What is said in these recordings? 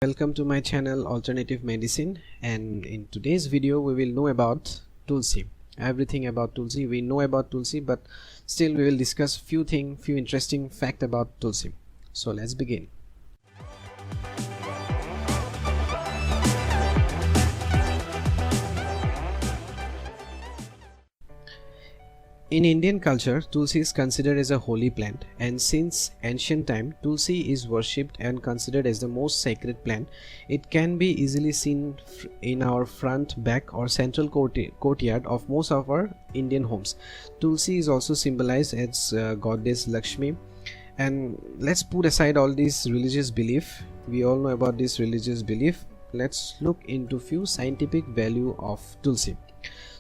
Welcome to my channel Alternative Medicine, and in today's video we will know about Tulsi. Everything about Tulsi. We know about Tulsi, but still we will discuss few interesting fact about Tulsi. So let's begin. In Indian culture, Tulsi is considered as a holy plant, and since ancient time, Tulsi is worshipped and considered as the most sacred plant. It can be easily seen in our front, back, or central courtyard of most of our Indian homes. Tulsi is also symbolized as goddess Lakshmi. And let's put aside all these religious belief. We all know about this religious belief. Let's look into few scientific value of Tulsi.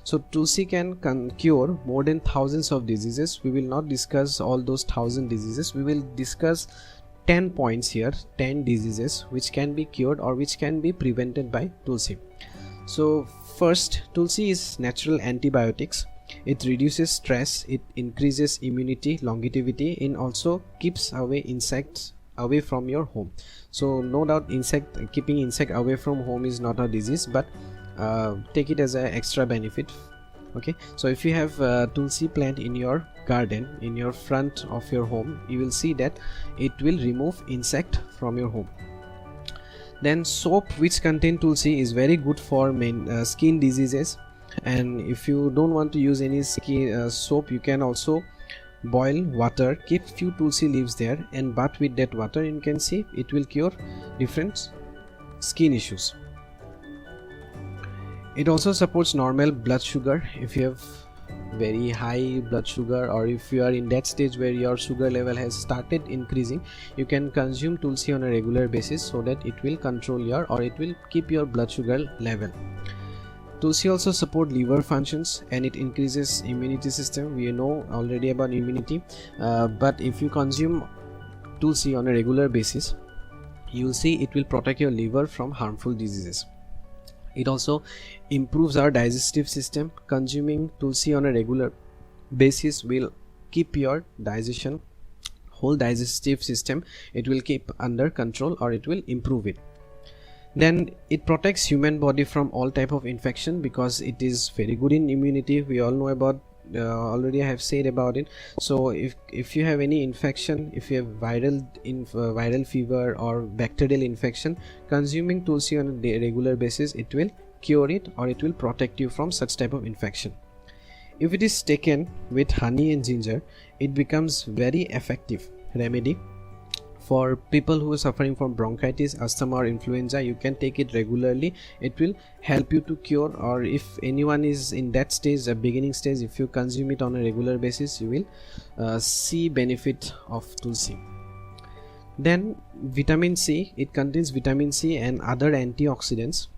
So Tulsi can cure more than thousands of diseases. We will not discuss all those 1,000 diseases. We will discuss 10 points here, 10 diseases which can be cured or which can be prevented by Tulsi. So first, Tulsi is natural antibiotics. It reduces stress, it increases immunity, longevity, and also keeps away insects away from your home. So no doubt keeping insect away from home is not a disease, but take it as an extra benefit. Okay, so if you have Tulsi plant in your garden, in your front of your home, you will see that it will remove insect from your home. Then soap which contain Tulsi is very good for skin diseases, and if you don't want to use any skin soap, you can also boil water, keep few Tulsi leaves there and bath with that water. You can see it will cure different skin issues. It also supports normal blood sugar. If you have very high blood sugar, or if you are in that stage where your sugar level has started increasing, you can consume Tulsi on a regular basis so that it will control it will keep your blood sugar level. Tulsi also support liver functions and it increases immunity system. We know already about immunity, but if you consume Tulsi on a regular basis, you will see it will protect your liver from harmful diseases. It also improves our digestive system. Consuming Tulsi on a regular basis will keep your whole digestive system, it will keep under control, or it will improve it. Then it protects human body from all type of infection because it is very good in immunity. We all know about already I have said about it. So if you have any infection, if you have viral fever or bacterial infection, consuming Tulsi on a regular basis, it will cure it, or it will protect you from such type of infection. If it is taken with honey and ginger, it becomes very effective remedy. For people who are suffering from bronchitis, asthma, or influenza, you can take it regularly. It will help you to cure, or if anyone is in that stage, a beginning stage, if you consume it on a regular basis, you will see benefit of Tulsi. Then vitamin C, it contains vitamin C and other antioxidants,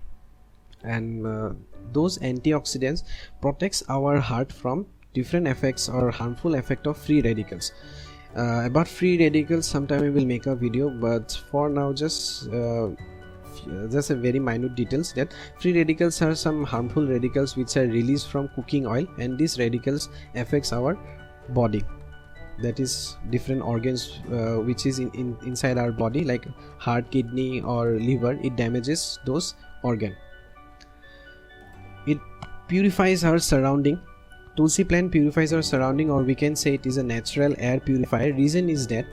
and those antioxidants protects our heart from different effects or harmful effect of free radicals. About free radicals sometime we will make a video, but for now just a very minute details that free radicals are some harmful radicals which are released from cooking oil, and these radicals affects our body, that is different organs which is inside our body, like heart, kidney, or liver. It damages those organ. It purifies our surrounding. Tulsi plant purifies our surrounding, or we can say it is a natural air purifier. Reason is that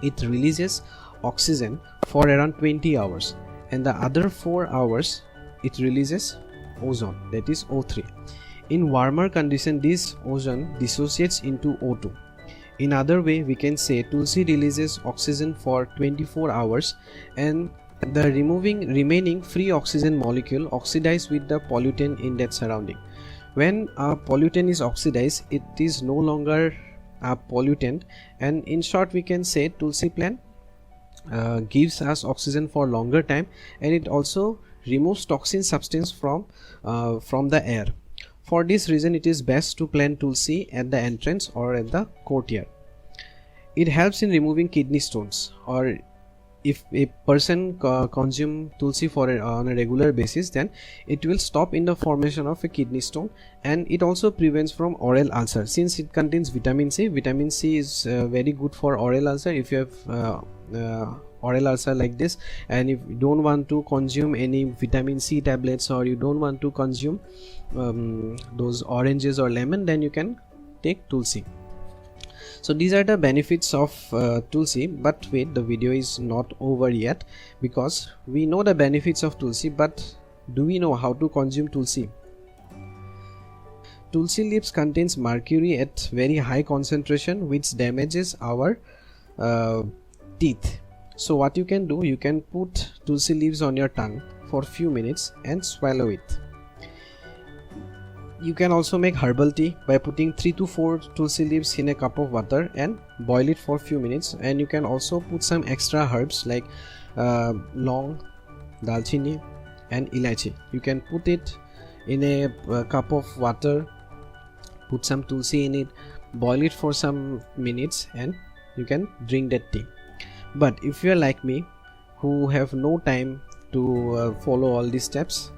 it releases oxygen for around 20 hours, and the other 4 hours it releases ozone, that is O3. In warmer condition, this ozone dissociates into O2. In other way, we can say Tulsi releases oxygen for 24 hours, and the remaining free oxygen molecule oxidize with the pollutant in that surrounding. When a pollutant is oxidized, it is no longer a pollutant, and in short we can say Tulsi plant gives us oxygen for longer time, and it also removes toxin substance from the air. For this reason, it is best to plant Tulsi at the entrance or at the courtyard. It helps in removing kidney stones, or if a person consume Tulsi on a regular basis, then it will stop in the formation of a kidney stone, and it also prevents from oral ulcer. Since it contains vitamin C, vitamin C is very good for oral ulcer. If you have oral ulcer like this, and if you don't want to consume any vitamin C tablets, or you don't want to consume those oranges or lemon, then you can take tulsi. So these are the benefits of tulsi. But wait, the video is not over yet, because we know the benefits of tulsi, but do we know how to consume tulsi? Tulsi leaves contains mercury at very high concentration, which damages our teeth. So what you can do, you can put tulsi leaves on your tongue for few minutes and swallow it. You can also make herbal tea by putting 3 to 4 tulsi leaves in a cup of water and boil it for few minutes. And you can also put some extra herbs like long, dalchini and ilachi. You can put it in a cup of water, put some tulsi in it, boil it for some minutes, and you can drink that tea. But if you are like me, who have no time to follow all these steps,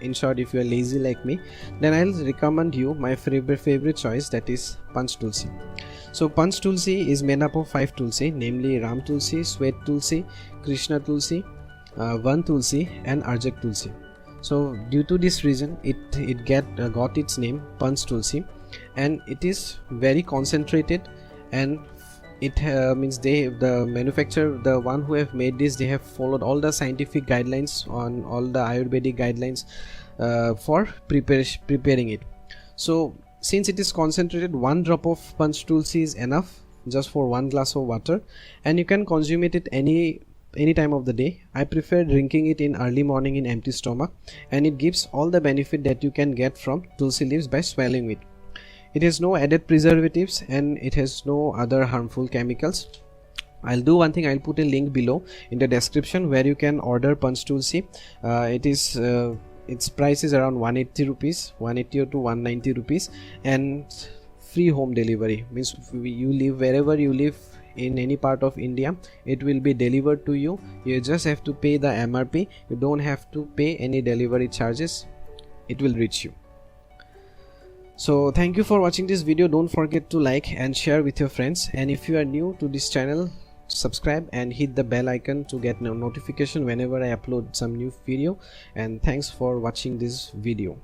in short, if you are lazy like me, then I'll recommend you my favorite choice, that is Panch Tulsi. So Panch Tulsi is made up of 5 tulsi, namely Ram Tulsi, Swet Tulsi, Krishna Tulsi, Van Tulsi and Arjak Tulsi. So due to this reason, it got its name Panch Tulsi, and it is very concentrated, and it means the manufacturer, the one who have made this, they have followed all the scientific guidelines, on all the Ayurvedic guidelines for preparing it. So since it is concentrated, 1 drop of Panch Tulsi is enough just for 1 glass of water, and you can consume it at any time of the day. I prefer drinking it in early morning in empty stomach, and it gives all the benefit that you can get from tulsi leaves by swallowing it. It has no added preservatives, and it has no other harmful chemicals. I'll do one thing, I'll put a link below in the description where you can order Panch Tulsi. Its price is around 180 rupees, 180 to 190 rupees, and free home delivery. Means you live wherever you live in any part of India, it will be delivered to you. You just have to pay the MRP. You don't have to pay any delivery charges. It will reach you. So thank you for watching this video. Don't forget to like and share with your friends, and if you are new to this channel, subscribe and hit the bell icon to get notification whenever I upload some new video. And thanks for watching this video.